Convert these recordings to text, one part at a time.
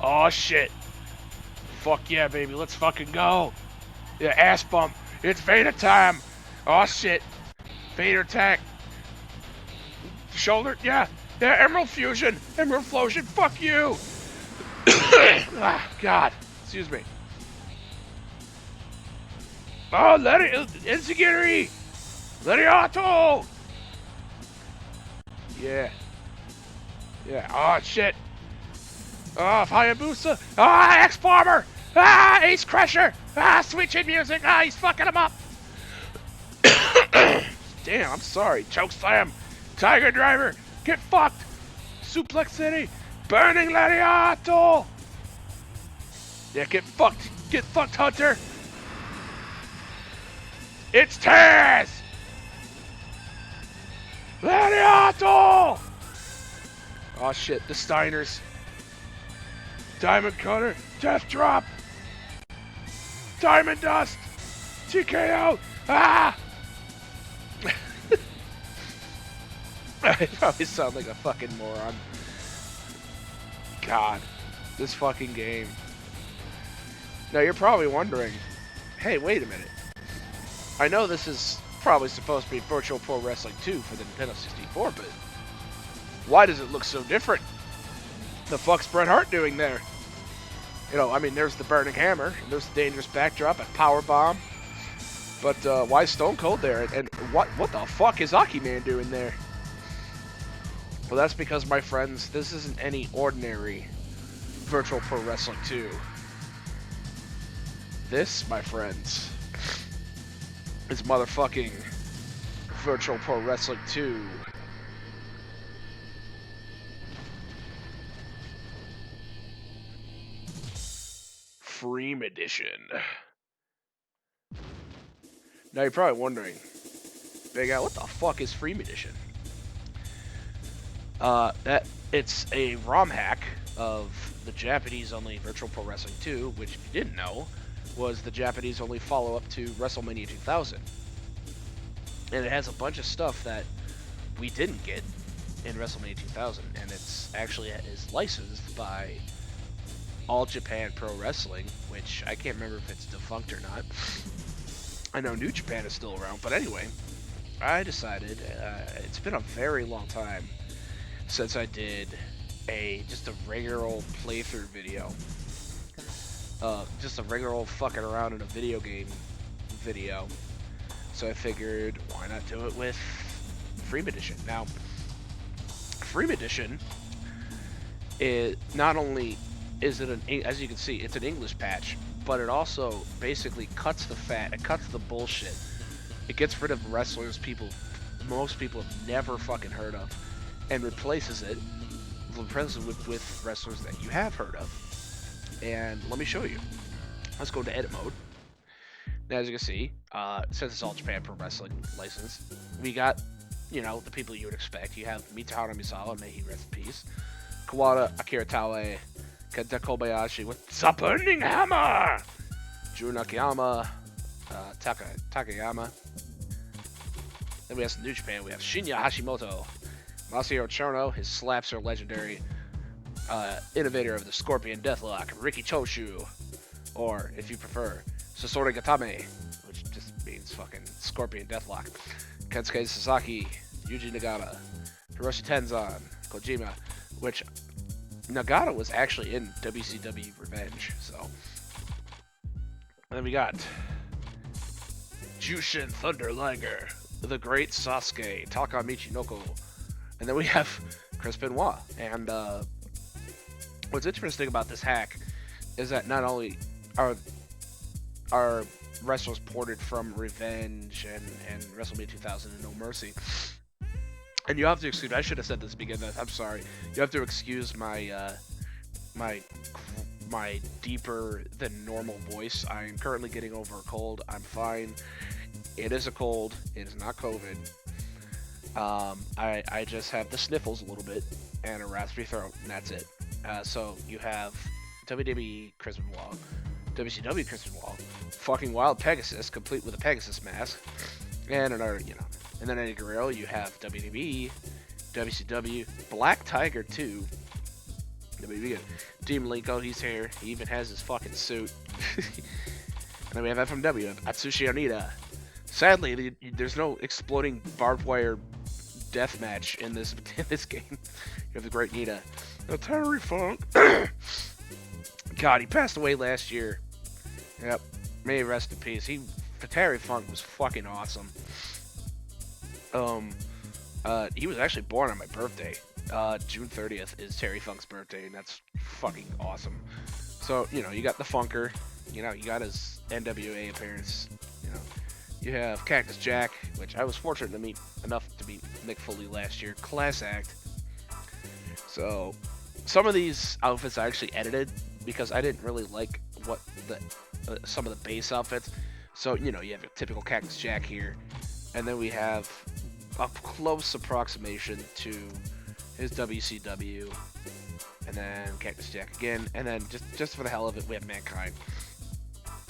Oh, shit. Fuck yeah, baby. Let's fucking go. Yeah, ass bump. It's Vader time. Oh, shit. Vader attack. Shoulder. Yeah. Yeah, Emerald Fusion. Emerald Flosion. Fuck you. Ah, God. Excuse me. Oh, let it. Enzigiri. Let it auto. Yeah. Yeah. Oh, shit. Oh, Hayabusa. Ah, X-Farmer. Ah, Ace Crusher. Ah, sweet chin music. Ah, he's fucking him up. Damn, I'm sorry. Choke slam. Tiger Driver. Get fucked. Suplex City. Burning Lariato. Yeah, get fucked. Get fucked, Hunter. It's Taz. Lariato. Oh, shit. The Steiners. Diamond Cutter. Death Drop. Diamond Dust. TKO. Ah. I probably sound like a fucking moron. God, this fucking game. Now you're probably wondering, hey, wait a minute. I know this is probably supposed to be Virtual Pro Wrestling 2 for the Nintendo 64, but why does it look so different? The fuck's Bret Hart doing there? You know, I mean, there's the Burning Hammer, and there's the Dangerous Backdrop and Power Bomb. But why is Stone Cold there? And what the fuck is Aki-Man doing there? Well, that's because, my friends, this isn't any ordinary Virtual Pro Wrestling 2. This, my friends, is motherfucking Virtual Pro Wrestling 2. Freem Edition. Now you're probably wondering, BigAl, what the fuck is Freem Edition? That it's a ROM hack of the Japanese-only Virtual Pro Wrestling 2, which, if you didn't know, was the Japanese-only follow-up to WrestleMania 2000. And it has a bunch of stuff that we didn't get in WrestleMania 2000, and it's actually is licensed by All Japan Pro Wrestling, which I can't remember if it's defunct or not. I know New Japan is still around, but anyway, I decided it's been a very long time since I did just a regular old playthrough video. Just a regular old fucking around in a video game video. So I figured, why not do it with Freem Edition? Now, Freem Edition is not only is it as you can see, it's an English patch, but it also basically cuts the fat, it cuts the bullshit. It gets rid of wrestlers most people have never fucking heard of, and replaces it with wrestlers that you have heard of. And let me show you. Let's go to edit mode. Now, as you can see, since it's All Japan Pro Wrestling license, we got, you know, the people you would expect. You have Mitsuharu Misawa, may he rest in peace. Kawada, Akira Taue, Kenta Kobayashi with the Burning Hammer! Jun Akiyama, Takayama. Then we have some New Japan. We have Shinya Hashimoto, Masahiro Chono. His slaps are legendary. Innovator of the Scorpion Deathlock, Riki Choshu, or if you prefer, Sasori Gatame, which just means fucking Scorpion Deathlock. Kensuke Sasaki, Yuji Nagata, Hiroshi Tenzan, Kojima, which Nagata was actually in WCW Revenge, so. And then we got Jushin Thunder Liger, the Great Sasuke, Taka Michinoko, and then we have Chris Benoit. And what's interesting about this hack is that not only are wrestlers ported from Revenge and WrestleMania 2000 and No Mercy, and you have to excuse, I should have said this at the beginning, I'm sorry, you have to excuse my my deeper than normal voice. I'm currently getting over a cold. I'm fine. It is a cold. It is not COVID. I just have the sniffles a little bit and a raspy throat, and that's it. So you have WWE Chris Benoit, WCW Chris Benoit, fucking Wild Pegasus, complete with a Pegasus mask, and another, you know. And then Eddie Guerrero, you have WWE, WCW, Black Tiger 2, I mean, we get Dean Malenko, he's here. He even has his fucking suit. And then we have FMW, Atsushi Onita. Sadly, there's no exploding barbed wire death match in this game. You have the Great Nita. No, Terry Funk. God, he passed away last year. Yep. May he rest in peace. Terry Funk was fucking awesome. He was actually born on my birthday. June 30th is Terry Funk's birthday, and that's fucking awesome. So, you know, you got the Funker. You know, you got his NWA appearance. You know, you have Cactus Jack, which I was fortunate to meet enough to meet Mick Foley last year. Class act. So, some of these outfits I actually edited because I didn't really like what some of the base outfits. So, you know, you have a typical Cactus Jack here, and then we have a close approximation to his WCW, and then Cactus Jack again, and then just for the hell of it, we have Mankind.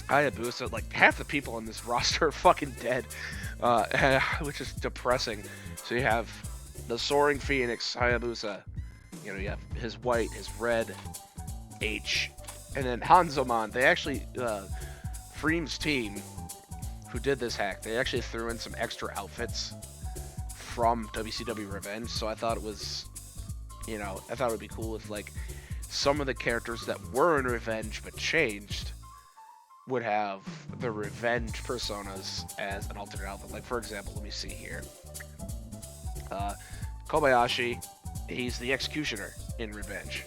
Hayabusa, like half the people on this roster are fucking dead, which is depressing. So you have the Soaring Phoenix, Hayabusa. You know, you have his white, his red, H, and then Hanzoman. They actually, Freem's team, who did this hack, they actually threw in some extra outfits from WCW Revenge. So I thought it was, you know, I thought it would be cool if like some of the characters that were in Revenge but changed would have the Revenge personas as an alternate outfit. Like, for example, let me see here. Kobayashi, he's the Executioner in Revenge.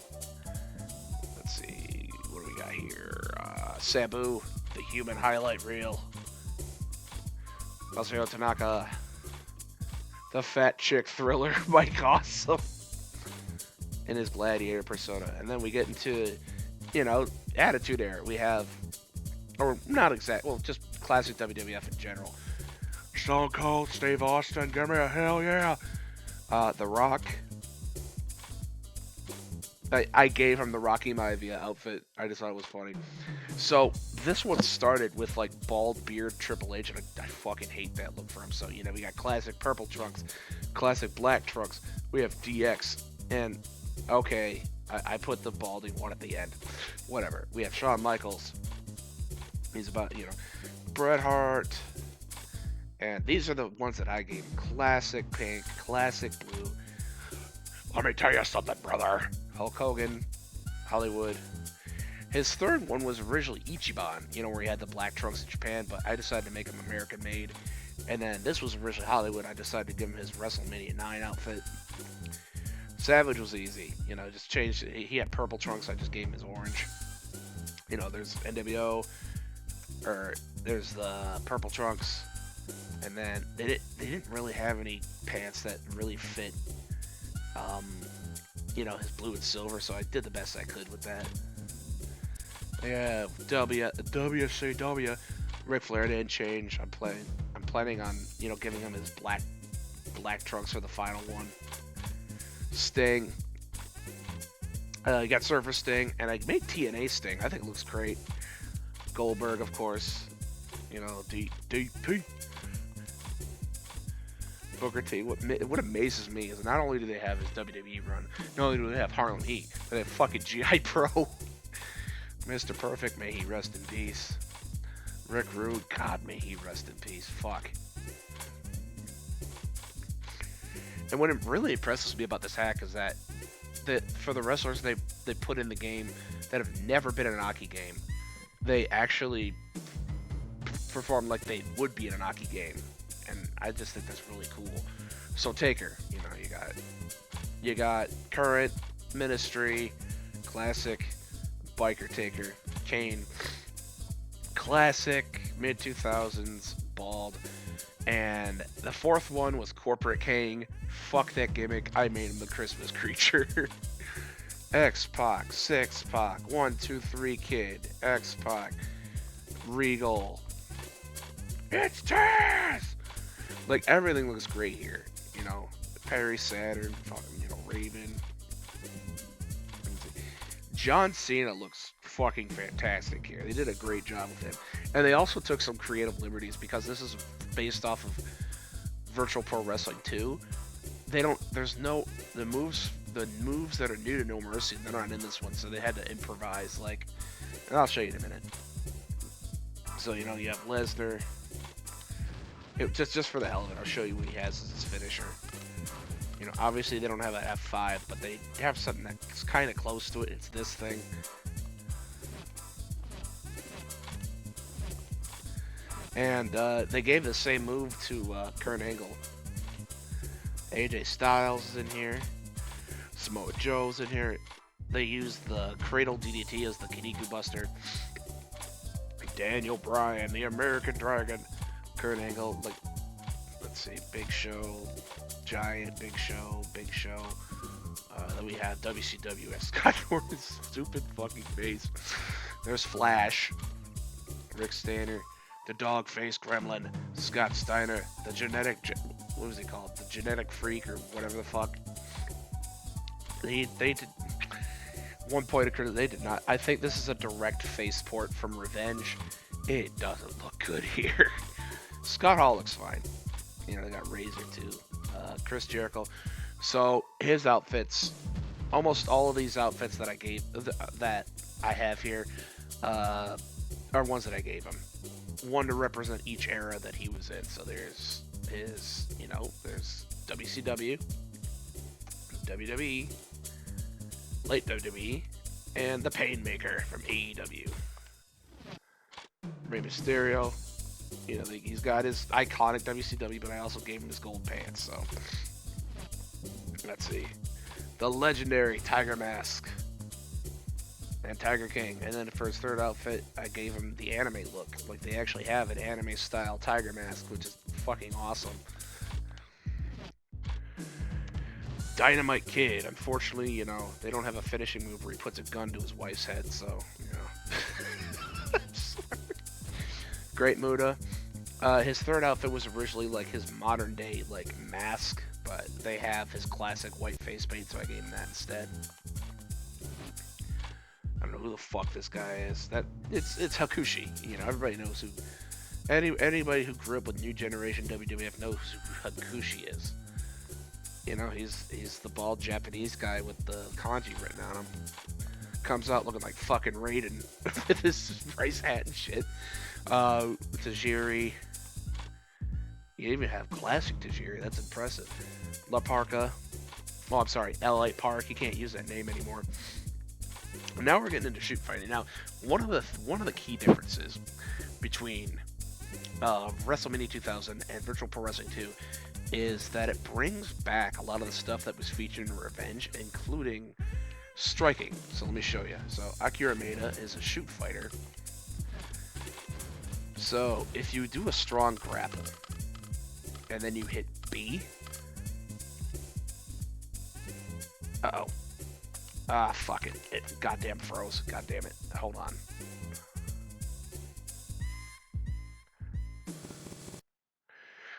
Let's see, what do we got here? Sabu, the Human Highlight Reel. Masahiro Tanaka, the Fat Chick Thriller. Mike Awesome. In his Gladiator persona. And then we get into, you know, Attitude Era. We have, or not exact, well, just classic WWF in general. Stone Cold, Steve Austin, give me a hell yeah. The Rock. I gave him the Rocky Maivia outfit. I just thought it was funny. So this one started with like bald beard Triple H, and I fucking hate that look for him. So, you know, we got classic purple trunks, classic black trunks. We have DX, and okay, I put the balding one at the end. Whatever. We have Shawn Michaels. He's about, you know, Bret Hart. And these are the ones that I gave. Classic pink, classic blue. Let me tell you something, brother. Hulk Hogan, Hollywood. His third one was originally Ichiban, you know, where he had the black trunks in Japan, but I decided to make him American made. And then this was originally Hollywood. I decided to give him his WrestleMania 9 outfit. Savage was easy, you know, just changed it. He had purple trunks, I just gave him his orange. You know, there's NWO, or there's the purple trunks, and then they didn't really have any pants that really fit, you know, his blue and silver, so I did the best I could with that. Yeah, WCW, Ric Flair didn't change. I'm planning on, you know, giving him his black trunks for the final one. Sting. You got Surfer Sting, and I made TNA Sting. I think it looks great. Goldberg, of course. You know, DDP. Booker T. What amazes me is not only do they have his WWE run, not only do they have Harlem Heat, but they have fucking G.I. Pro. Mr. Perfect, may he rest in peace. Rick Rude, God, may he rest in peace. Fuck. And what really impresses me about this hack is that for the wrestlers they put in the game that have never been in an Aki game, they actually perform like they would be in an Aki game. And I just think that's really cool. So Taker, you know, you got current, Ministry, classic, Biker Taker, Kane, classic, mid-2000s, bald, and the fourth one was Corporate King. Fuck that gimmick, I made him the Christmas creature. X-Pac, 6-Pac, 1, 2, 3 Kid, X-Pac, Regal. It's Taz! Like, everything looks great here, you know. Perry Saturn, fucking, you know, Raven. John Cena looks fucking fantastic here. They did a great job with him. And they also took some creative liberties because this is based off of Virtual Pro Wrestling 2. The moves the moves that are new to No Mercy, they're not in this one, so they had to improvise. Like, and I'll show you in a minute. So you know, you have Lesnar. Just for the hell of it, I'll show you what he has as his finisher. You know, obviously they don't have an F5, but they have something that's kind of close to it. It's this thing. And they gave the same move to Kurt Angle. AJ Styles is in here. Samoa Joe's in here. They used the Cradle DDT as the Kiniku Buster. Daniel Bryan, the American Dragon. Kurt Angle, like, let's see, Big Show, Giant, Big Show. Then we have WCW as Scott Norton's stupid fucking face. There's Flash, Rick Steiner, the dog face gremlin, Scott Steiner, the genetic, what was he called? The genetic freak or whatever the fuck. They did, one point of criticism, they did not. I think this is a direct face port from Revenge. It doesn't look good here. Scott Hall looks fine. You know, they got Razor too. Chris Jericho. So his outfits, almost all of these outfits that that I have here, are ones that I gave him. One to represent each era that he was in. So there's his, you know, there's WCW, WWE, late WWE, and the Painmaker from AEW. Rey Mysterio. You know, he's got his iconic WCW, but I also gave him his gold pants, so. Let's see. The legendary Tiger Mask. And Tiger King. And then for his third outfit, I gave him the anime look. Like, they actually have an anime-style Tiger Mask, which is fucking awesome. Dynamite Kid. Unfortunately, you know, they don't have a finishing move where he puts a gun to his wife's head, so, you know. Great Muda. His third outfit was originally like his modern day like mask, but they have his classic white face paint, so I gave him that instead. I don't know who the fuck this guy is. That it's Hakushi. You know, everybody knows who. Anybody who grew up with New Generation WWF knows who Hakushi is. You know, he's the bald Japanese guy with the kanji written on him. Comes out looking like fucking Raiden with his rice hat and shit. Tajiri. You even have classic Tajiri. That's impressive. La Parka. Oh, I'm sorry. L.A. Park. You can't use that name anymore. Now we're getting into shoot fighting. Now, one of the key differences between WrestleMania 2000 and Virtual Pro Wrestling 2 is that it brings back a lot of the stuff that was featured in Revenge, including striking. So let me show you. So Akira Maeda is a shoot fighter. So if you do a strong grapple and then you hit B, uh-oh. Ah, fuck it. It goddamn froze. God damn it. Hold on.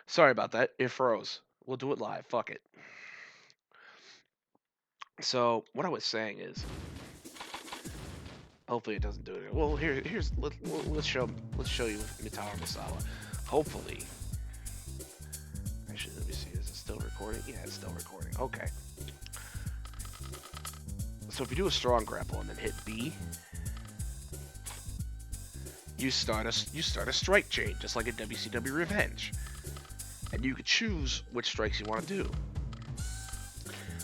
Sorry about that. It froze. We'll do it live. Fuck it. So what I was saying is, hopefully it doesn't do it. Well, let's show you Mitaru Misawa. Hopefully. Actually, let me see. Is it still recording? Yeah, it's still recording. Okay. So if you do a strong grapple and then hit B, you start a strike chain, just like in WCW Revenge, and you can choose which strikes you want to do.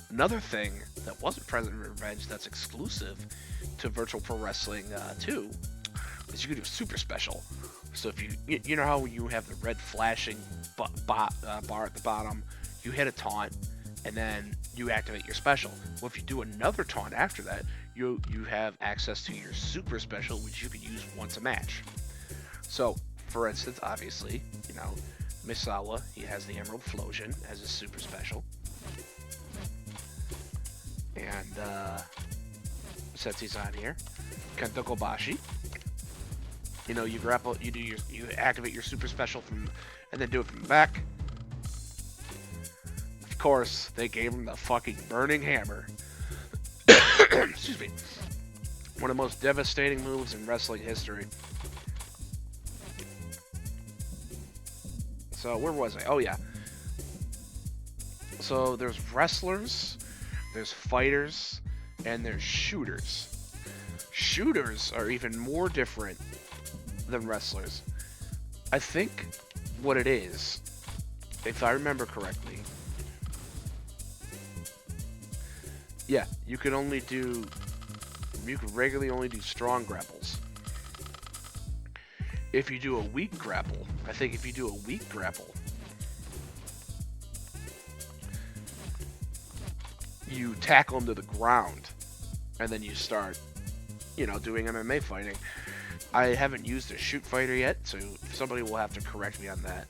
Another thing that wasn't present in Revenge that's exclusive to Virtual Pro Wrestling 2 is you can do a super special. So if you know how you have the red flashing bar at the bottom, you hit a taunt, and then you activate your special. Well, if you do another taunt after that, you have access to your super special, which you can use once a match. So, for instance, obviously, you know, Misawa, he has the Emerald Flosion as his super special. And, since he's on here, Kento Kobashi. You know, you grapple, you activate your super special and then do it from the back. Of course, they gave him the fucking Burning Hammer. Excuse me. One of the most devastating moves in wrestling history. So, where was I? Oh, yeah. So, there's wrestlers, there's fighters, and there's shooters. Shooters are even more different than wrestlers. I think what it is, if I remember correctly, yeah, you can regularly only do strong grapples. If you do a weak grapple, you tackle them to the ground, and then you start, doing MMA fighting. I haven't used a shoot fighter yet, so somebody will have to correct me on that.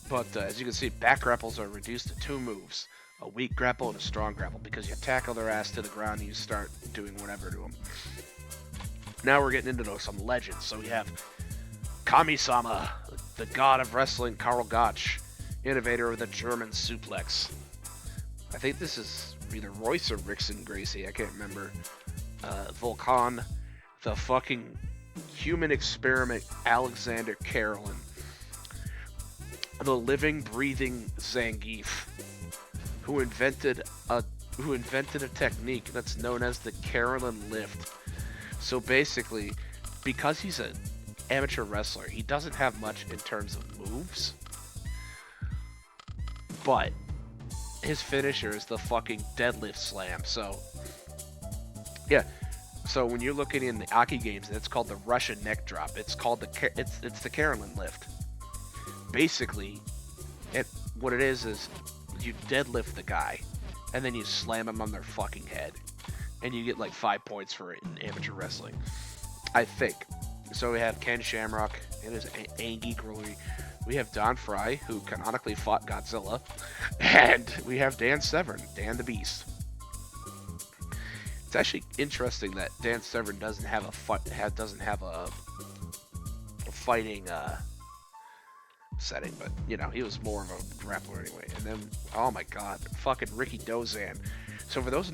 But as you can see, back grapples are reduced to 2 moves. A weak grapple and a strong grapple, because you tackle their ass to the ground and you start doing whatever to them. Now we're getting into some legends. So we have Kami-sama, the god of wrestling, Karl Gotch, innovator of the German suplex. I think this is either Royce or Rickson Gracie, I can't remember. Volkan, the fucking human experiment, Alexander Karelin, the living, breathing Zangief, who invented a technique that's known as the Karelin lift. So basically, because he's an amateur wrestler, he doesn't have much in terms of moves, but his finisher is the fucking deadlift slam. So yeah, so when you're looking in the Aki games, it's called the Russian neck drop. It's called it's the Karelin lift. Basically, what it is you deadlift the guy, and then you slam him on their fucking head, and you get like 5 points for it in amateur wrestling, I think. So we have Ken Shamrock and his Angie Glory. We have Don Fry, who canonically fought Godzilla, and we have Dan Severn, Dan the Beast. It's actually interesting that Dan Severn doesn't have a fighting setting, but he was more of a grappler anyway. And then, oh my god, fucking Ricky Dozan. So for those who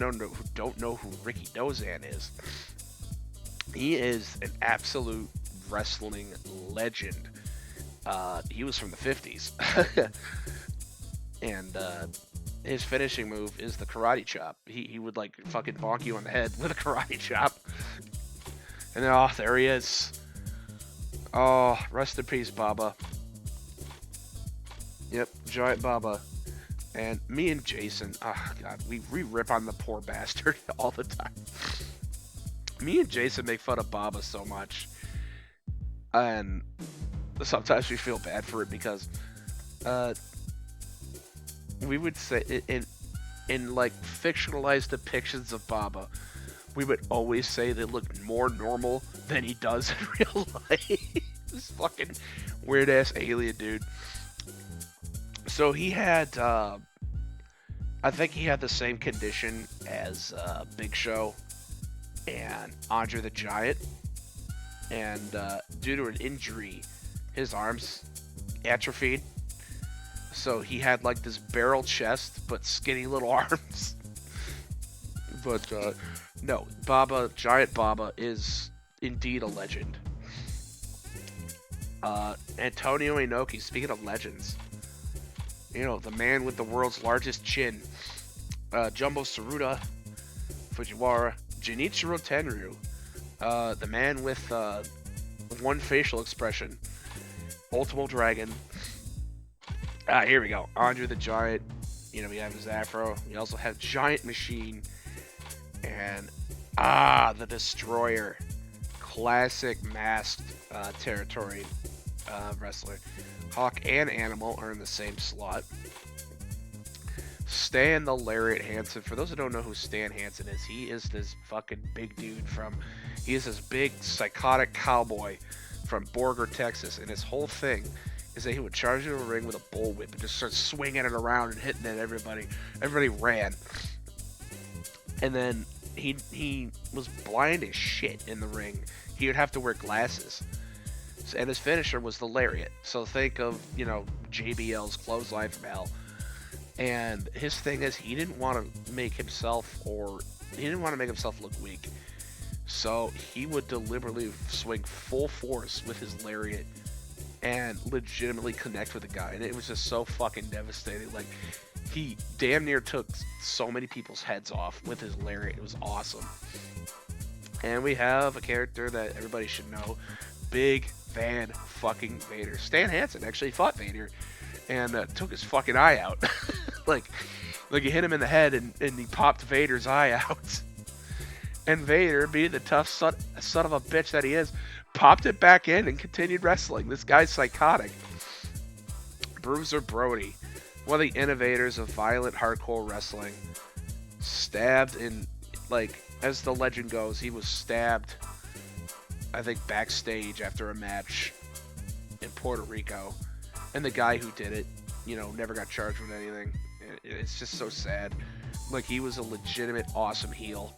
don't know who Ricky Dozan is, he is an absolute wrestling legend. He was from the 50s. And his finishing move is the karate chop. He would like fucking bonk you on the head with a karate chop. And then, there he is. Oh, rest in peace, Baba. Yep, Giant Baba. And me and Jason, oh god, we rip on the poor bastard all the time. Me and Jason make fun of Baba so much. And sometimes we feel bad for it because we would say in like fictionalized depictions of Baba, we would always say they look more normal than he does in real life. This fucking weird ass alien dude. So he had, I think he had the same condition as Big Show and Andre the Giant. And due to an injury, his arms atrophied. So he had like this barrel chest, but skinny little arms. But no, Giant Baba is indeed a legend. Antonio Inoki, speaking of legends, the man with the world's largest chin, Jumbo Tsuruta, Fujiwara, Junichiro Tenryu, the man with one facial expression, Ultimo Dragon. Here we go. Andre the Giant. We have his afro. We also have Giant Machine. And, the Destroyer. Classic masked territory wrestler. Hawk and Animal are in the same slot. Stan the Lariat Hansen. For those who don't know who Stan Hansen is, he is this fucking big dude he is this big psychotic cowboy from Borger, Texas. And his whole thing is that he would charge into a ring with a bullwhip and just start swinging it around and hitting at everybody. Everybody ran. And then he was blind as shit in the ring. He would have to wear glasses. And his finisher was the lariat. So think of, JBL's clothesline from hell. And his thing is he didn't want to make himself look weak. So he would deliberately swing full force with his lariat and legitimately connect with the guy. And it was just so fucking devastating. Like, He damn near took so many people's heads off with his lariat. It was awesome. And we have a character that everybody should know, Big Van fucking Vader. Stan Hansen actually fought Vader and took his fucking eye out. like he hit him in the head and he popped Vader's eye out. And Vader, being the tough son of a bitch that he is, popped it back in and continued wrestling. This guy's psychotic. Bruiser Brody, one of the innovators of violent hardcore wrestling, stabbed in, like, as the legend goes, he was stabbed, I think, backstage after a match in Puerto Rico. And the guy who did it, you know, never got charged with anything. It's just so sad. Like, he was a legitimate, awesome heel.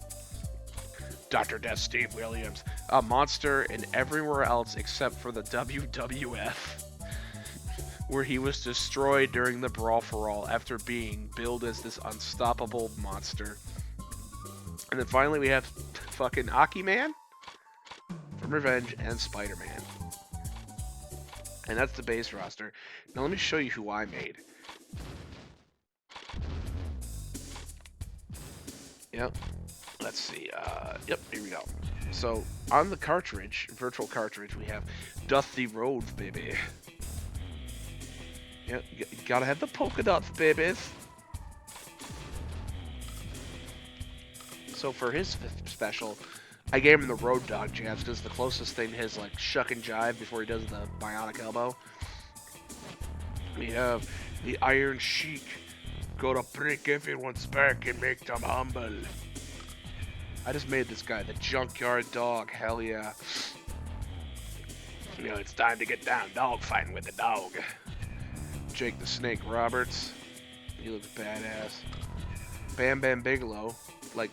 Dr. Death Steve Williams, a monster in everywhere else except for the WWF, where he was destroyed during the Brawl for All after being billed as this unstoppable monster. And then finally we have fucking Aki Man from Revenge and Spider-Man. And that's the base roster. Now let me show you who I made. Yep. Let's see. Yep, here we go. So on the cartridge, virtual cartridge, we have Dusty Rhodes, baby. Yep, you gotta have the polka dots, babies. So for his special, I gave him the Road Dog jabs because it's the closest thing to his, like, shuck and jive before he does the bionic elbow. We have the Iron Sheik. Gotta break everyone's back and make them humble. I just made this guy the Junkyard Dog. Hell yeah. You know, it's time to get down dog fighting with the dog. Jake the Snake Roberts. He looks badass. Bam Bam Bigelow. Like,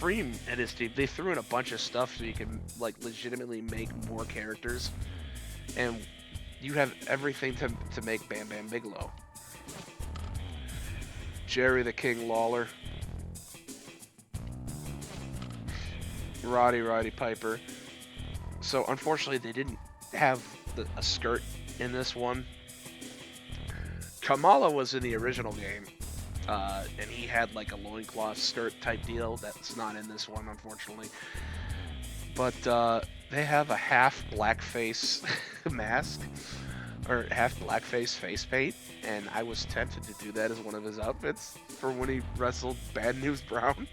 Freem and his team, they threw in a bunch of stuff so you can, like, legitimately make more characters. And you have everything to make Bam Bam Bigelow. Jerry the King Lawler. Roddy Piper. So unfortunately they didn't have a skirt in this one. Kamala was in the original game, and he had like a loincloth skirt type deal. That's not in this one, unfortunately. But they have a half blackface mask, or half blackface face paint, and I was tempted to do that as one of his outfits for when he wrestled Bad News Brown.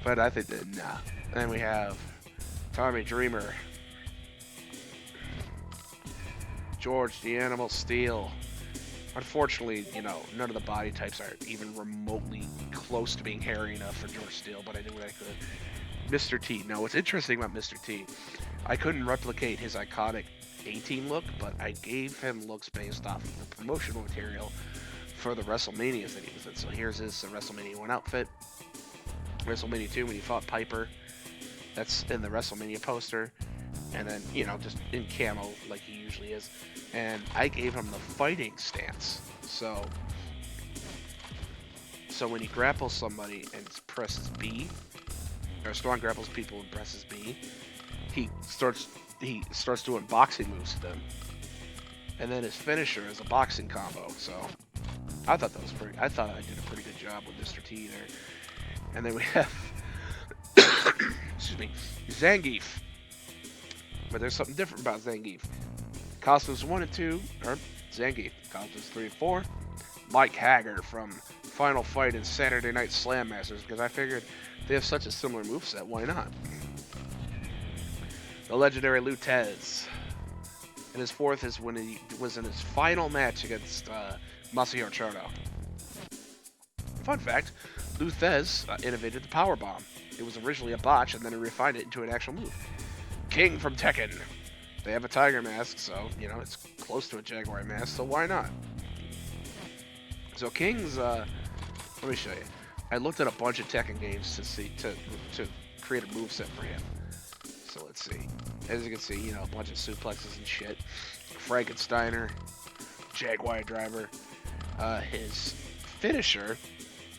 But I think that, nah. Then we have Tommy Dreamer, George the Animal Steel. Unfortunately, you know, none of the body types are even remotely close to being hairy enough for George Steele, but I did what I could. Mr. T. Now, what's interesting about Mr. T, I couldn't replicate his iconic A-Team look, but I gave him looks based off of the promotional material for the WrestleManias that he was in. So here's his WrestleMania 1 outfit. WrestleMania 2 when he fought Piper. That's in the WrestleMania poster. And then, you know, just in camo like he usually is. And I gave him the fighting stance. So when he grapples somebody and presses B, or Strong grapples people and presses B, he starts doing boxing moves to them. And then his finisher is a boxing combo. So I thought I thought I did a pretty good job with Mr. T there. And then we have excuse me, Zangief. But there's something different about Zangief. Costumes 1 and 2 are Zangief. Costumes 3 and 4, Mike Hager from Final Fight and Saturday Night Slam Masters, because I figured they have such a similar moveset, why not? The legendary Lutez. And his fourth is when he was in his final match against Masahiro Chono. Fun fact, Luthez innovated the power bomb. It was originally a botch, and then he refined it into an actual move. King from Tekken. They have a tiger mask, so, you know, it's close to a jaguar mask, so why not? So King's, let me show you. I looked at a bunch of Tekken games to create a moveset for him. So let's see. As you can see, you know, a bunch of suplexes and shit. Frankensteiner, Jaguar Driver. His finisher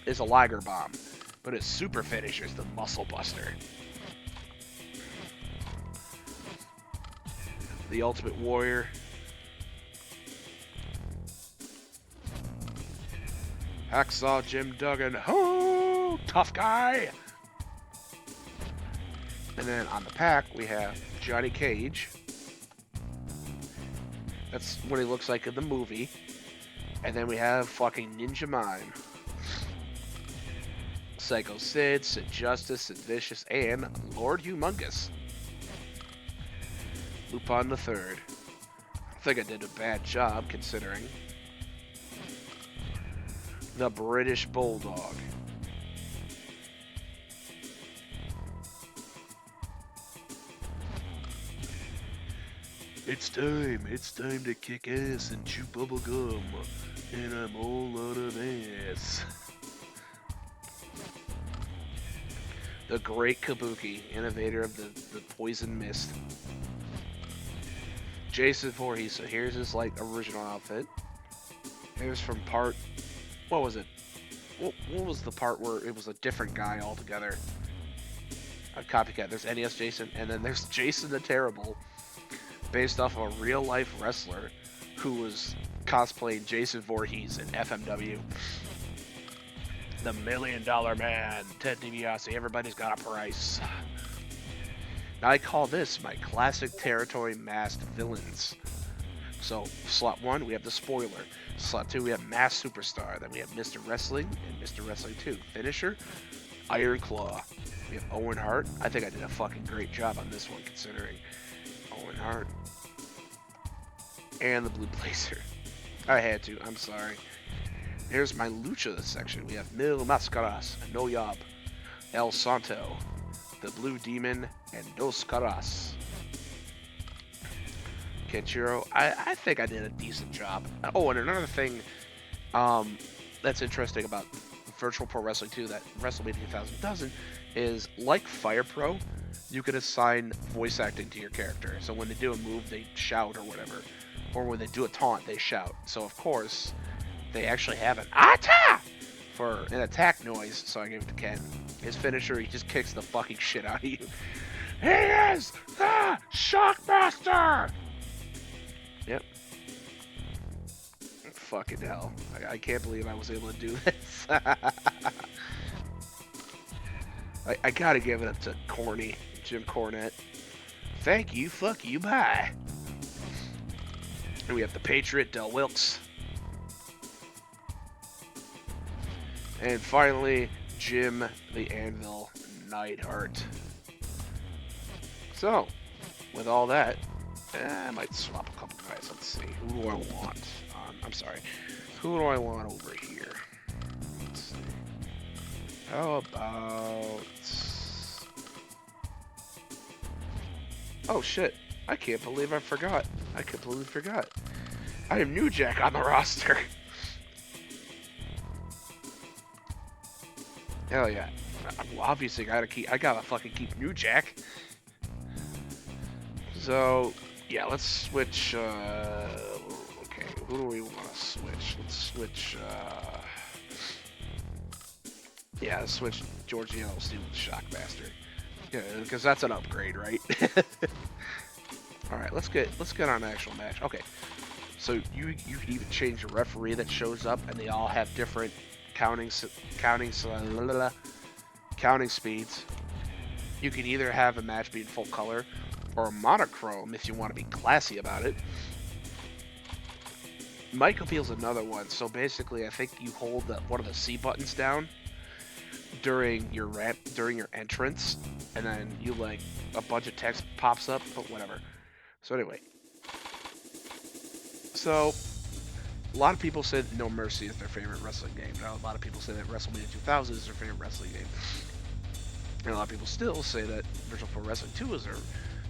is a Liger Bomb, but his super finisher is the Muscle Buster. The Ultimate Warrior Hacksaw Jim Duggan. Oh, tough guy. And then on the pack, we have Johnny Cage. That's what he looks like in the movie. And then we have fucking Ninja Mime. Psycho Sid, Sid Justice, Sid Vicious, and Lord Humongous. Lupin the Third. I think I did a bad job considering. The British Bulldog. It's time to kick ass and chew bubble gum, and I'm all out of ass. The Great Kabuki, innovator of the poison mist. Jason Voorhees. So here's his like original outfit. Here's from part. What was it? What was the part where it was a different guy altogether? A copycat. There's NES Jason, and then there's Jason the Terrible, based off of a real life wrestler who was cosplaying Jason Voorhees in FMW. The $1 Million Man, Ted DiBiase. Everybody's got a price. Now I call this my classic territory masked villains. So slot 1, we have the Spoiler. Slot 2, we have Masked Superstar. Then we have Mr. Wrestling and Mr. Wrestling 2. Finisher, Iron Claw. We have Owen Hart. I think I did a fucking great job on this one considering Owen Hart. And the Blue Blazer. I had to, I'm sorry. Here's my Lucha section. We have Mil Mascaras, No Yob, El Santo, the Blue Demon, and Dos Caras. Kenshiro, I think I did a decent job. Oh, and another thing that's interesting about Virtual Pro Wrestling 2 that WrestleMania 2000 doesn't is, like Fire Pro, you can assign voice acting to your character. So when they do a move, they shout or whatever. Or when they do a taunt, they shout. So, of course, they actually have an attack for an attack noise, so I gave it to Ken. His finisher, he just kicks the fucking shit out of you. He is the Shockmaster! Yep. Fucking hell. I can't believe I was able to do this. I gotta give it up to Corny, Jim Cornette. Thank you, fuck you, bye. And we have the Patriot, Del Wilkes. And finally, Jim the Anvil Neidhart. So, with all that, I might swap a couple guys. Let's see. Who do I want? I'm sorry. Who do I want over here? Let's see. How about... Oh, shit. I can't believe I forgot. I completely forgot. I have New Jack on the roster. Hell yeah. Well, obviously, I gotta fucking keep New Jack. So, yeah, let's switch, okay, who do we want to switch? Let's switch, yeah, let's switch Giorgio Steve with the Shockmaster. Yeah, because that's an upgrade, right? Alright, let's get on an actual match. Okay, so you can even change the referee that shows up, and they all have different counting speeds. You can either have a match be in full color or monochrome if you want to be classy about it. Mic appeal's another one. So basically, I think you hold one of the C buttons down during your entrance, and then you like a bunch of text pops up, but whatever. So anyway, so a lot of people say that No Mercy is their favorite wrestling game. Now, a lot of people say that WrestleMania 2000 is their favorite wrestling game. And a lot of people still say that Virtual Pro Wrestling 2 is their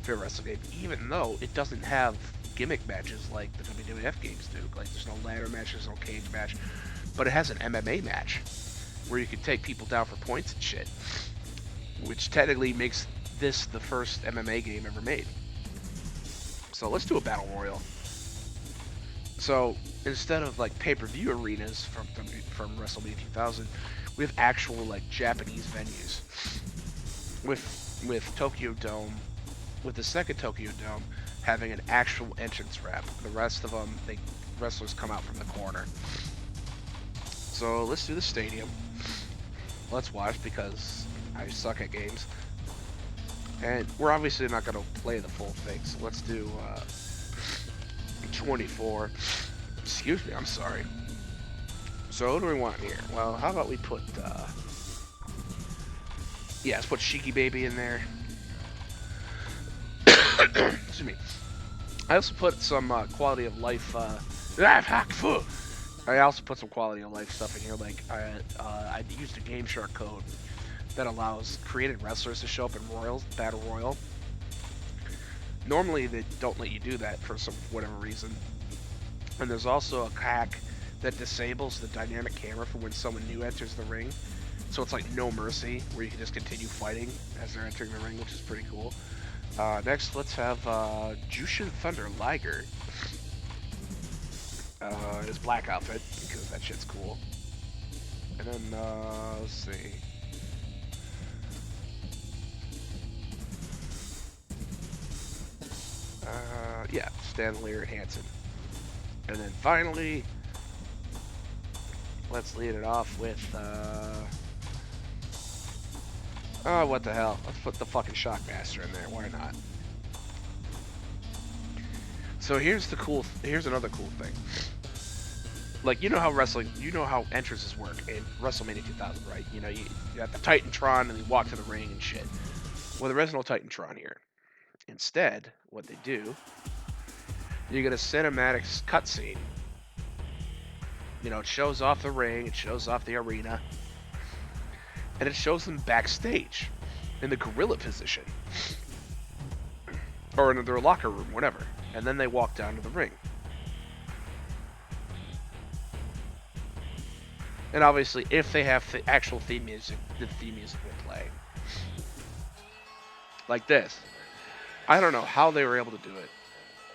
favorite wrestling game, even though it doesn't have gimmick matches like the WWF games do. Like, there's no ladder match, there's no cage match, but it has an MMA match where you can take people down for points and shit, which technically makes this the first MMA game ever made. So let's do a battle royal. So instead of like pay-per-view arenas from WrestleMania 2000, we have actual like Japanese venues with Tokyo Dome, with the second Tokyo Dome having an actual entrance ramp. The rest of them, wrestlers come out from the corner. So let's do the stadium. Let's watch because I suck at games. And we're obviously not going to play the full thing, so let's do 24. Excuse me, I'm sorry. So what do we want here? Well, how about we put, yeah, let's put Shiki Baby in there. Excuse me. I also put some quality of life, I also put some quality of life stuff in here, like I used a Game Shark code that allows created wrestlers to show up in Battle Royal. Normally they don't let you do that for some whatever reason. And there's also a hack that disables the dynamic camera for when someone new enters the ring. So it's like no mercy, where you can just continue fighting as they're entering the ring, which is pretty cool. Next, let's have Jushin Thunder Liger. His black outfit, because that shit's cool. And then, let's see. Yeah, Stanley Hansen. And then finally, let's lead it off with, oh, what the hell? Let's put the fucking Shockmaster in there. Why not? So here's another cool thing. Like, you know how entrances work in WrestleMania 2000, right? You know, you got the Titantron and you walk to the ring and shit. Well, there is no Titantron here. Instead, what they do, you get a cinematic cutscene. You know, it shows off the ring, it shows off the arena, and it shows them backstage in the gorilla position. Or in their locker room, whatever. And then they walk down to the ring. And obviously, if they have the actual theme music, the theme music will play. Like this. I don't know how they were able to do it,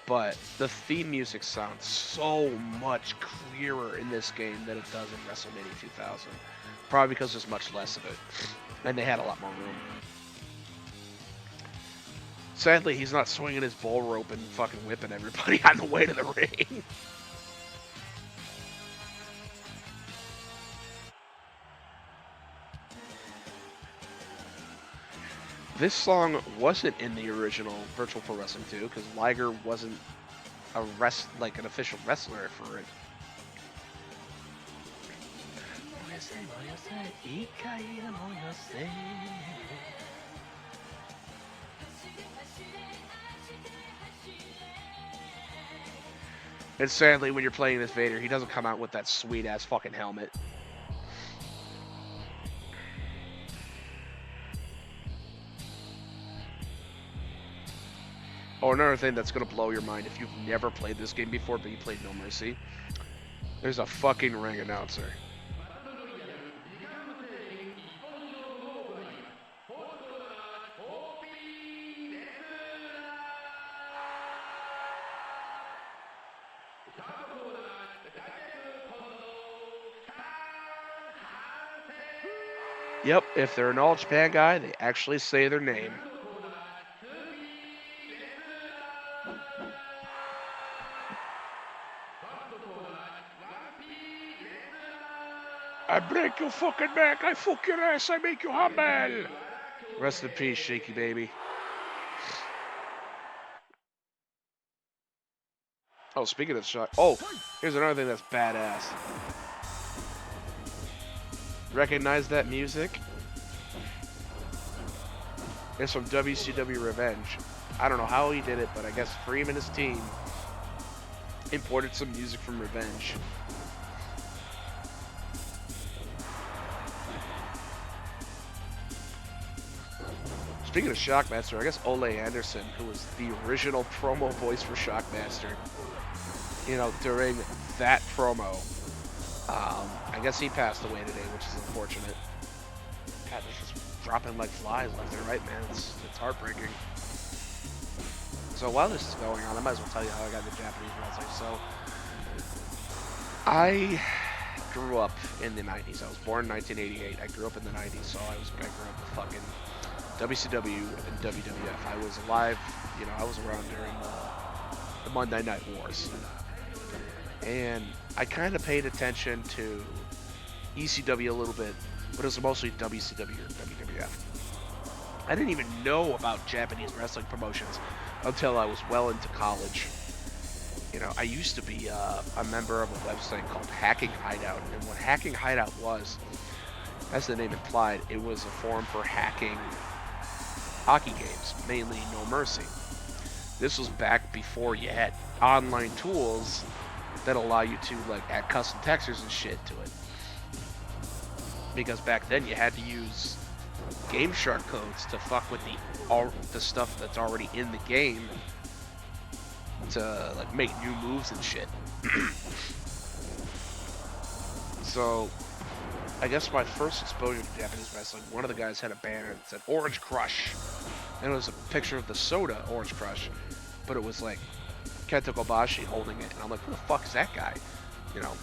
but the theme music sounds so much clearer in this game than it does in WrestleMania 2000. Probably because there's much less of it. And they had a lot more room. Sadly, he's not swinging his bull rope and fucking whipping everybody on the way to the ring. This song wasn't in the original Virtual Pro Wrestling 2 because Liger wasn't an official wrestler for it. And sadly, when you're playing this Vader, he doesn't come out with that sweet ass fucking helmet. Oh, another thing that's gonna blow your mind if you've never played this game before, but you played No Mercy. There's a fucking ring announcer. Yep, if they're an All Japan guy, they actually say their name. I break your fucking neck, I fuck your ass, I make you humble. Rest in peace, Shaky Baby. Oh, speaking of shock, oh, here's another thing that's badass. Recognize that music? It's from WCW Revenge. I don't know how he did it, but I guess Freem and his team imported some music from Revenge. Speaking of Shockmaster, I guess Ole Anderson, who was the original promo voice for Shockmaster, you know, during that promo, I guess he passed away today, which is unfortunate. God, they're just dropping like flies left and right, man. It's heartbreaking. So while this is going on, I might as well tell you how I got into Japanese wrestling. So I grew up in the 90s. I was born in 1988. I grew up in the 90s, so I grew up with fucking WCW and WWF. I was alive, you know, I was around during the Monday Night Wars. And I kind of paid attention to ECW a little bit, but it was mostly WCW or WWF. I didn't even know about Japanese wrestling promotions until I was well into college. You know, I used to be a member of a website called Hacking Hideout, and what Hacking Hideout was, as the name implied, it was a forum for hacking hockey games, mainly No Mercy. This was back before you had online tools that allow you to like add custom textures and shit to it. Because back then you had to use Game Shark codes to fuck with the stuff that's already in the game to like make new moves and shit. So I guess my first exposure to Japanese wrestling, one of the guys had a banner that said Orange Crush, and it was a picture of the soda Orange Crush, but it was like Kenta Kobashi holding it, and I'm like, who the fuck is that guy? You know.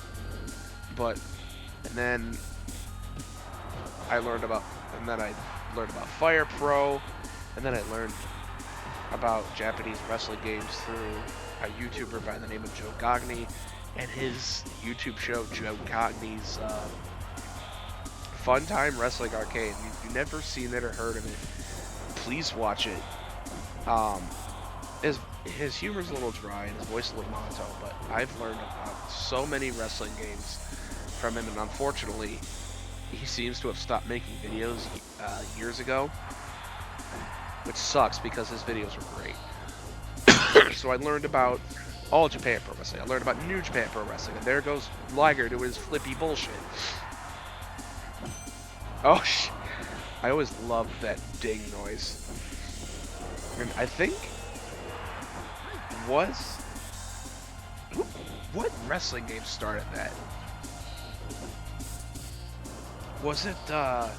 And then I learned about Fire Pro, and then I learned about Japanese wrestling games through a YouTuber by the name of Joe Gagné and his YouTube show, Joe Gagné's Fun Time Wrestling Arcade. If you've never seen it or heard of it, please watch it. His humor's a little dry and his voice a little monotone, but I've learned about so many wrestling games from him, and unfortunately, he seems to have stopped making videos years ago, which sucks because his videos were great. So I learned about All Japan Pro Wrestling. I learned about New Japan Pro Wrestling, and there goes Liger doing his flippy bullshit. Oh, I always loved that ding noise. And I think what wrestling game started that? Was it, I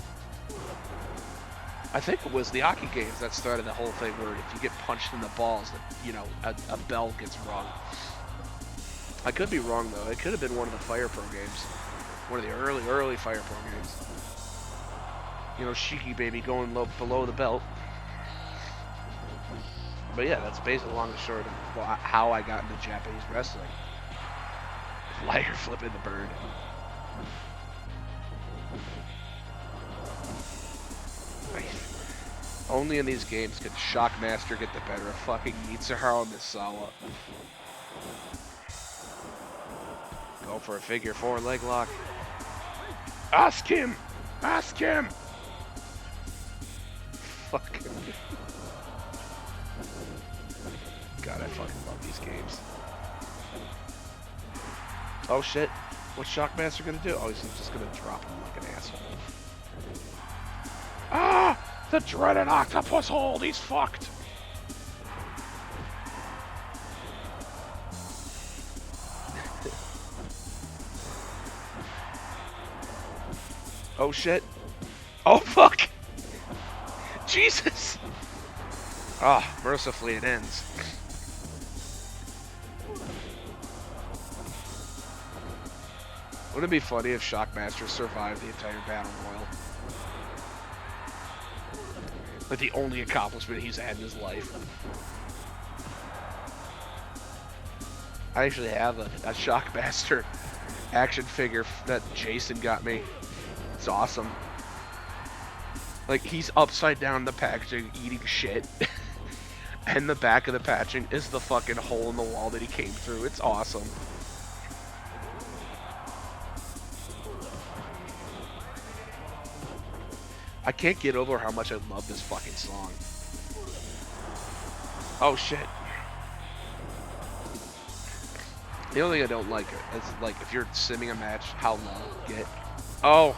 think it was the Aki games that started the whole thing where if you get punched in the balls, that, you know, a bell gets rung. I could be wrong, though. It could have been one of the Fire Pro games. One of the early Fire Pro games. You know, Shiki Baby going below the belt. But yeah, that's basically long and short of how I got into Japanese wrestling. Liger flipping the bird. Only in these games could Shockmaster get the better of fucking Mitsuharu Misawa. Go for a figure 4 leg lock. Ask him! Ask him! Fuck. God, I fucking love these games. Oh shit. What's Shockmaster gonna do? Oh, he's just gonna drop him like an asshole. Ah! The dreaded octopus hold! He's fucked! Oh shit. Oh fuck! Jesus! Ah, mercifully it ends. Wouldn't it be funny if Shockmaster survived the entire Battle Royal? Like the only accomplishment he's had in his life. I actually have a Shockmaster action figure that Jason got me. It's awesome. Like, he's upside down in the packaging, eating shit. And the back of the packaging is the fucking hole in the wall that he came through. It's awesome. I can't get over how much I love this fucking song. Oh shit. The only thing I don't like is, like, if you're simming a match, how long you get. Oh!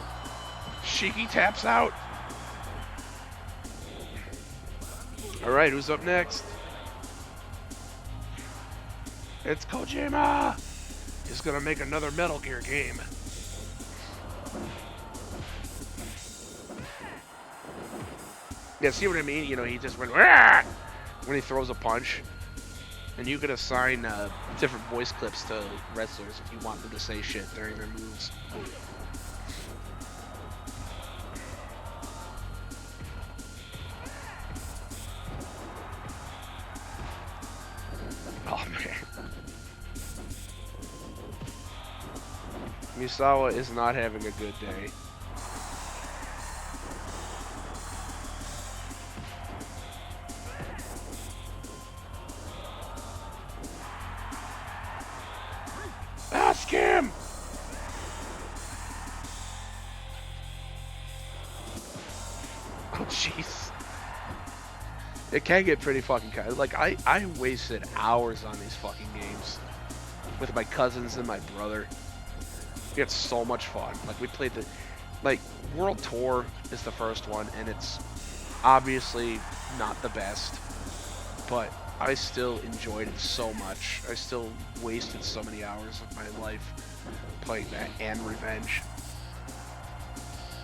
Shiki taps out! Alright, who's up next? It's Kojima! He's gonna make another Metal Gear game. Yeah, see what I mean? You know, he just went Rah! When he throws a punch. And you can assign different voice clips to wrestlers if you want them to say shit during their moves. Oh man. Misawa is not having a good day. Ask him! Oh, jeez. It can get pretty fucking kind. Like, I wasted hours on these fucking games with my cousins and my brother. We had so much fun. Like, we played the... Like, World Tour is the first one, and it's obviously not the best, but I still enjoyed it so much. I still wasted so many hours of my life playing that, and Revenge.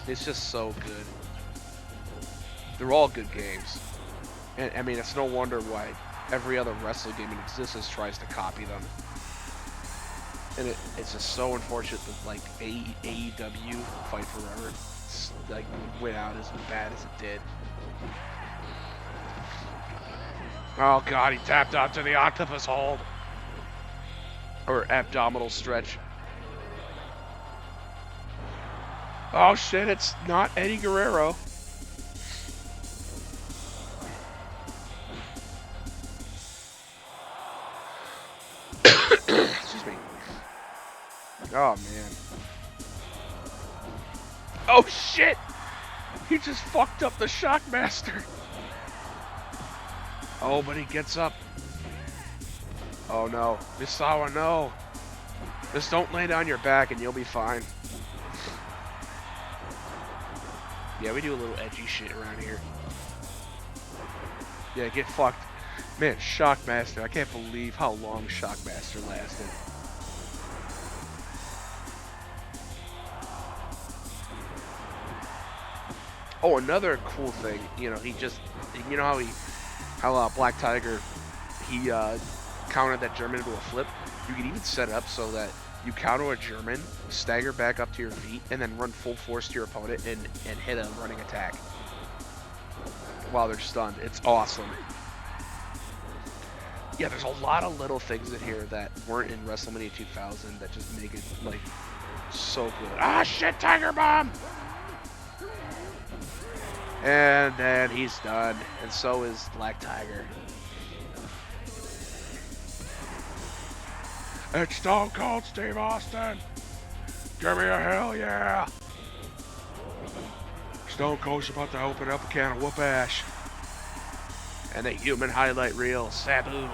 It's just so good. They're all good games. And, I mean, it's no wonder why every other wrestling game in existence tries to copy them. And it's just so unfortunate that, like, AEW, Fight Forever, like, went out as bad as it did. Oh, God, he tapped out to the octopus hold. Or abdominal stretch. Oh, shit, it's not Eddie Guerrero. Excuse me. Oh, man. Oh, shit! He just fucked up the Shockmaster. Oh, but he gets up. Oh, no. Misawa, no. Just don't lay down your back and you'll be fine. Yeah, we do a little edgy shit around here. Yeah, get fucked. Man, Shockmaster. I can't believe how long Shockmaster lasted. Oh, another cool thing, you know, he just, you know how Black Tiger, he countered that German into a flip? You can even set it up so that you counter a German, stagger back up to your feet, and then run full force to your opponent and hit a running attack while they're stunned. It's awesome. Yeah, there's a lot of little things in here that weren't in WrestleMania 2000 that just make it, like, so good. Ah, shit, Tiger Bomb! And then he's done, and so is Black Tiger. It's Stone Cold Steve Austin! Give me a hell yeah! Stone Cold's about to open up a can of whoop ash. And the human highlight reel, Sabu.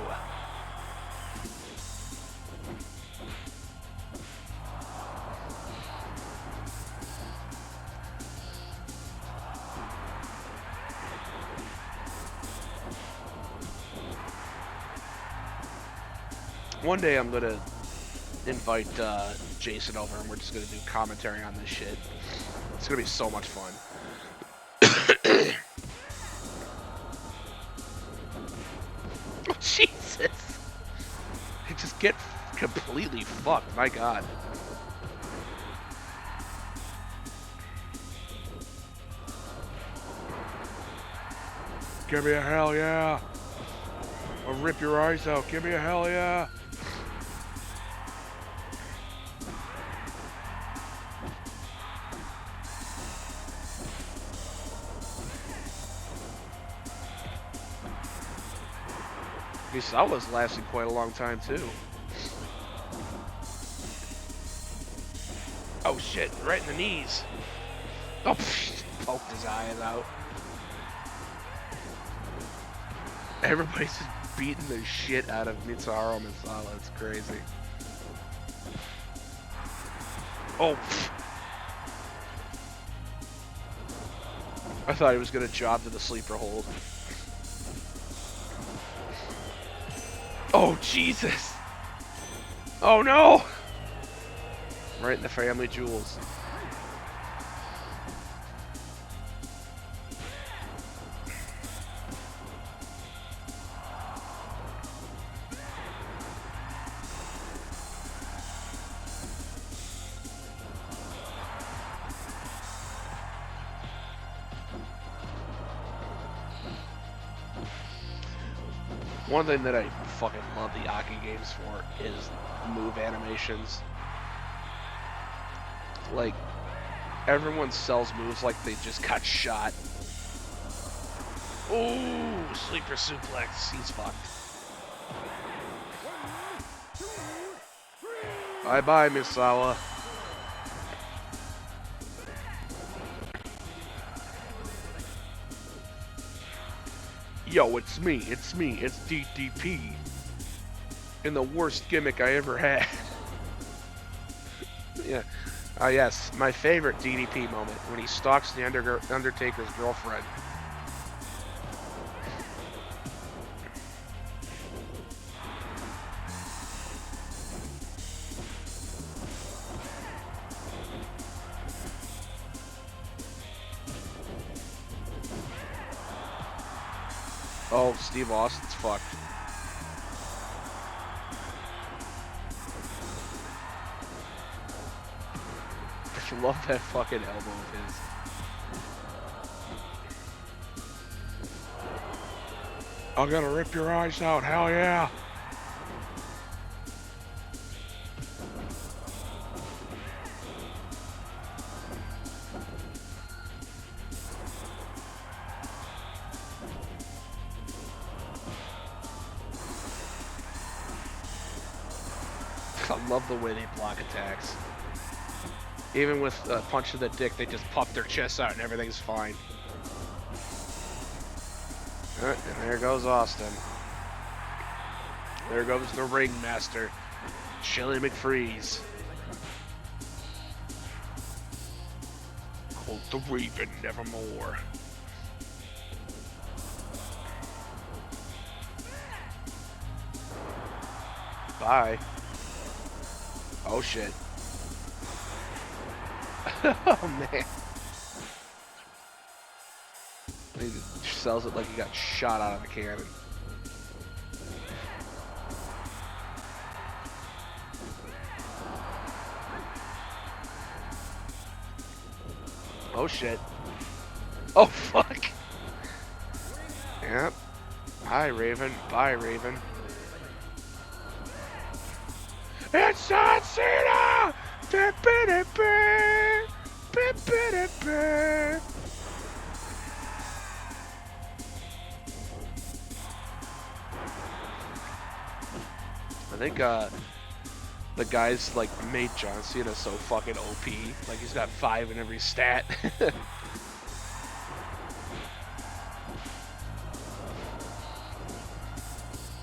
One day I'm gonna invite Jason over and we're just gonna do commentary on this shit. It's gonna be so much fun. Oh, Jesus! They just get completely fucked, my God. Give me a hell yeah! I'll rip your eyes out, give me a hell yeah! Misawa's lasted quite a long time, too. Oh, shit. Right in the knees. Oh, poked his eyes out. Everybody's just beating the shit out of Mitsuharu Misawa. It's crazy. Oh. I thought he was going to job to the sleeper hold. Oh, Jesus! Oh, no! Right in the family jewels. One thing that I fucking love the Aki games for is move animations. like, everyone sells moves like they just got shot. Ooh, sleeper suplex. He's fucked. Bye-bye, Misawa. Yo, it's me, it's DDP. In the worst gimmick I ever had. Yeah. Yes, my favorite DDP moment, when he stalks the Undertaker's girlfriend. Oh, Steve Austin's fucked. I love that fucking elbow of his. I'm gonna rip your eyes out, hell yeah! I love the way they block attacks. Even with a punch to the dick, they just puff their chests out and everything's fine. And there goes Austin. There goes the ringmaster, Chili McFreeze. Quote the Raven nevermore. Bye. Oh shit. Oh man. He sells it like he got shot out of a cannon. Oh shit. Oh fuck. Yep. Hi Raven. Bye Raven. It's John Cena! I think the guys like made John Cena so fucking OP. Like he's got 5 in every stat.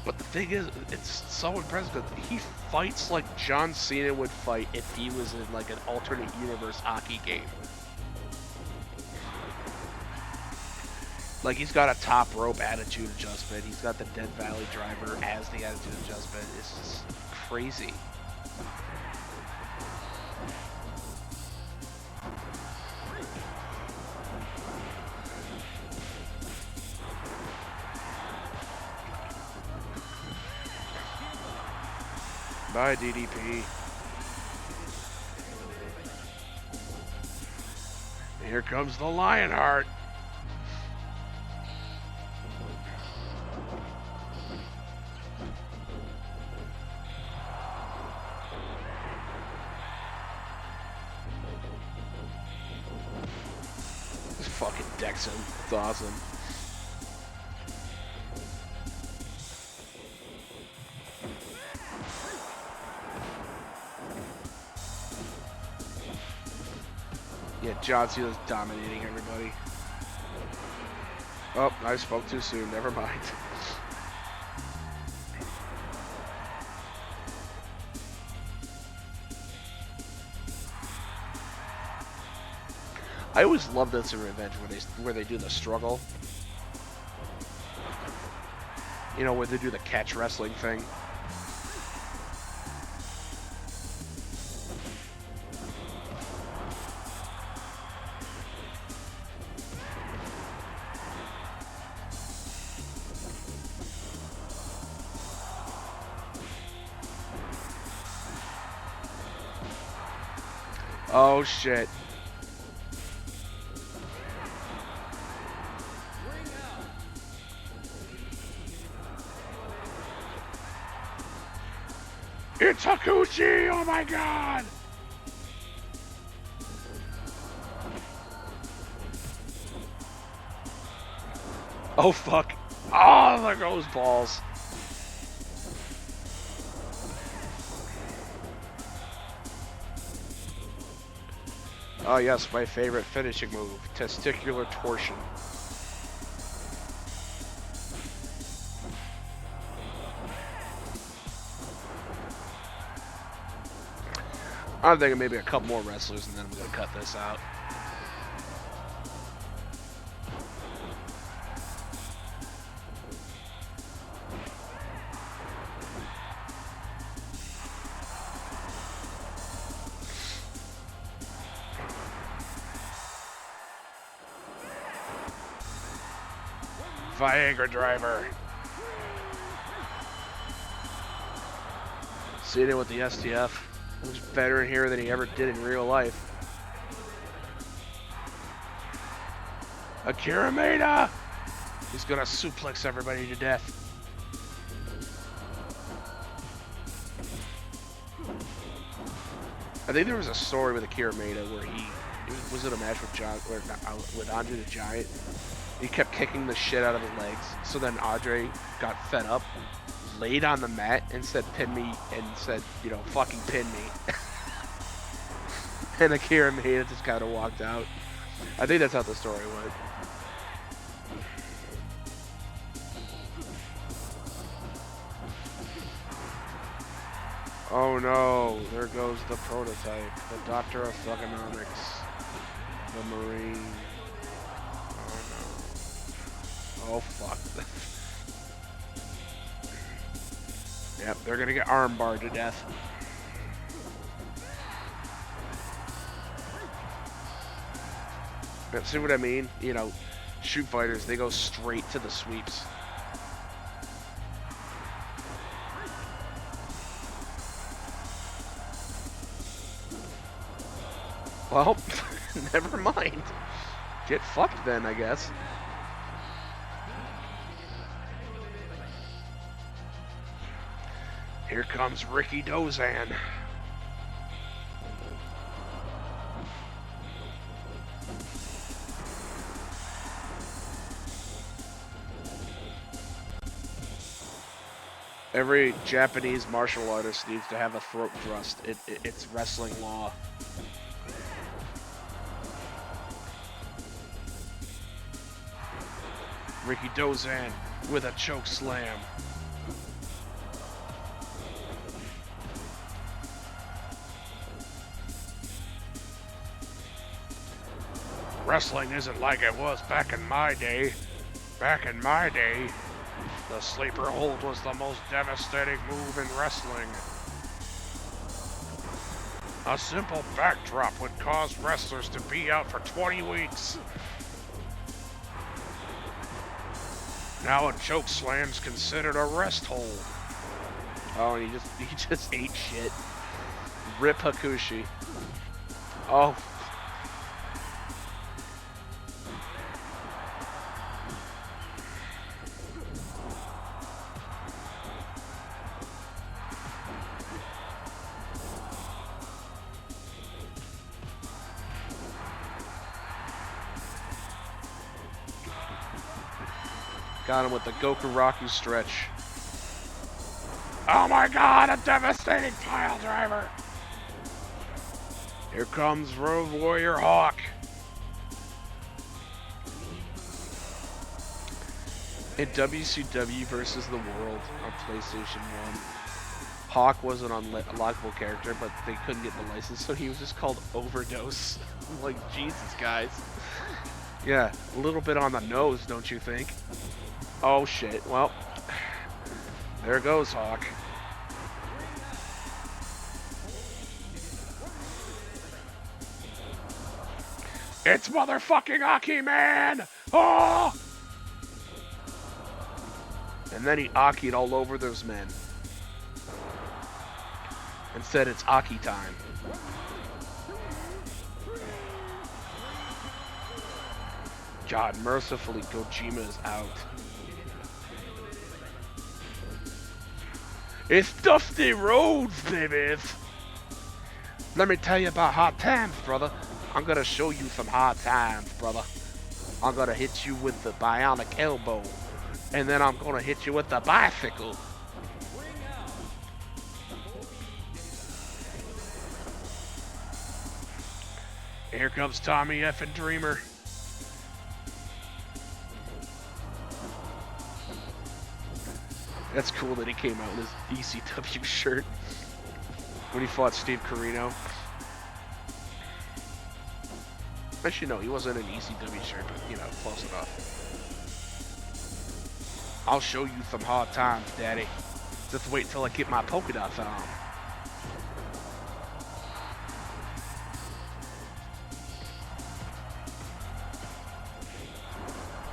But the thing is, it's so impressive because he fights like John Cena would fight if he was in like an alternate universe hockey game. Like he's got a top rope attitude adjustment. He's got the Death Valley driver as the attitude adjustment. It's just crazy. Bye, DDP. Here comes the Lionheart. This fucking decks him. It's awesome. Yeah, John Cena's dominating everybody. Oh, I spoke too soon. Never mind. I always love this in Revenge where they do the struggle. You know, where they do the catch wrestling thing. Oh shit. It's Hakushi! Oh my god! Oh, fuck. Oh, there goes balls. Oh, yes, my favorite finishing move, testicular torsion. I'm thinking maybe a couple more wrestlers, and then I'm going to cut this out. Viagra driver. Seeing it with the STF. Looks better in here than he ever did in real life. Akira Maeda! He's gonna suplex everybody to death. I think there was a story with Akira Maeda where was it a match with Andre the Giant? He kept kicking the shit out of his legs. So then Andre got fed up, laid on the mat and said, pin me, and said, you know, fucking pin me. And Akira Maeda just kind of walked out. I think that's how the story went. Oh no, there goes the prototype, the Doctor of Thugonomics, the Marine. Oh no. Oh fuck. Yep, they're gonna get armbarred to death. But see what I mean? You know, shoot fighters, they go straight to the sweeps. Well, never mind. Get fucked then, I guess. Here comes Ricky Dozan. Every Japanese martial artist needs to have a throat thrust. It's wrestling law. Ricky Dozan with a choke slam. Wrestling isn't like it was back in my day. Back in my day, the sleeper hold was the most devastating move in wrestling. A simple backdrop would cause wrestlers to be out for 20 weeks. Now a choke slam's considered a rest hold. Oh, and he just ate shit. Rip Hakushi. Oh. Got him with the Goku Raku stretch. Oh my god, a devastating pile driver! Here comes Road Warrior Hawk. In WCW versus the World on PlayStation 1, Hawk was an unlockable character, but they couldn't get the license, so he was just called Overdose. I'm like, Jesus, guys. Yeah, a little bit on the nose, don't you think? Oh shit, well, there goes Hawk. It's motherfucking Aki Man! Oh! And then he Aki'd all over those men. And said it's Aki time. God, mercifully, Kojima is out. It's Dusty Rhodes, baby. Let me tell you about hard times, brother. I'm gonna show you some hard times, brother. I'm gonna hit you with the bionic elbow. And then I'm gonna hit you with the bicycle. Here comes Tommy effing Dreamer. That's cool that he came out in his ECW shirt when he fought Steve Corino. Actually, no, he wasn't in an ECW shirt, but, you know, close enough. I'll show you some hard times, Daddy. Just wait till I get my polka dots on.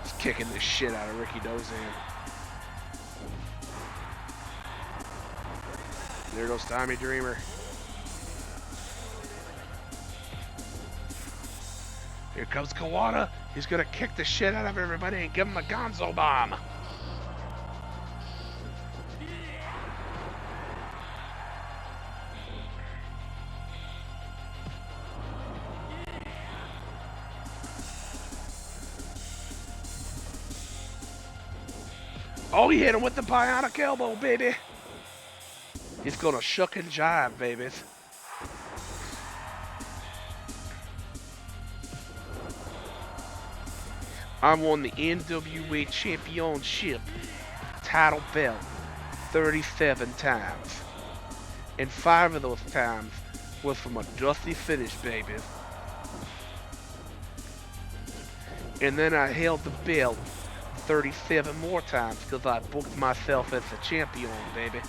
Just kicking the shit out of Ricky Dozan. There goes Tommy Dreamer. Here comes Kawada. He's gonna kick the shit out of everybody and give him a Gonzo bomb. Oh, he hit him with the bionic elbow, baby. He's gonna shuck and jive, babies. I won the NWA Championship title belt 37 times. And 5 of those times was from a dusty finish, baby. And then I held the belt 37 more times because I booked myself as a champion, baby.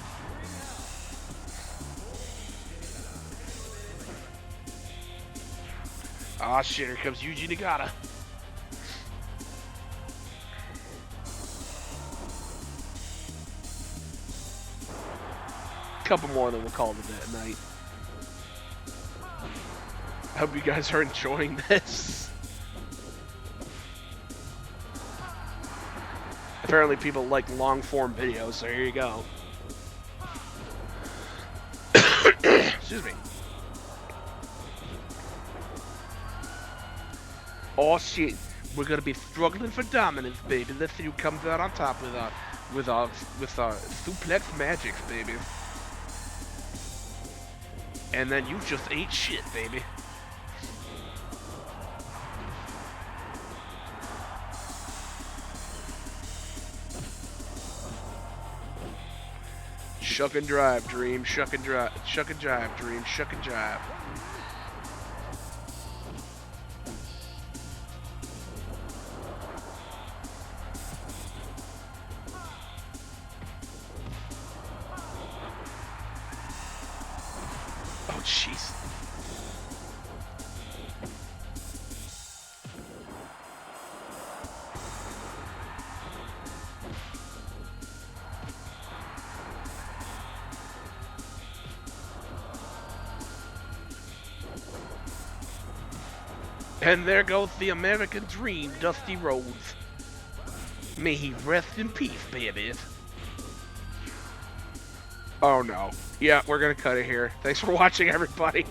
Ah, shit, here comes Yuji Nagata. Couple more, then we'll call it that night. I hope you guys are enjoying this. Apparently people like long form videos, so here you go. Excuse me. Oh shit, we're gonna be struggling for dominance, baby. Let's see who comes out on top with our suplex magics, baby. And then you just ate shit, baby. Shuck and drive, Dream. Shuck and drive. Shuck and jive, Dream. Shuck and jive. Oh, jeez. And there goes the American Dream, Dusty Rhodes. May he rest in peace, baby. Oh no. Yeah, we're gonna cut it here. Thanks for watching, everybody.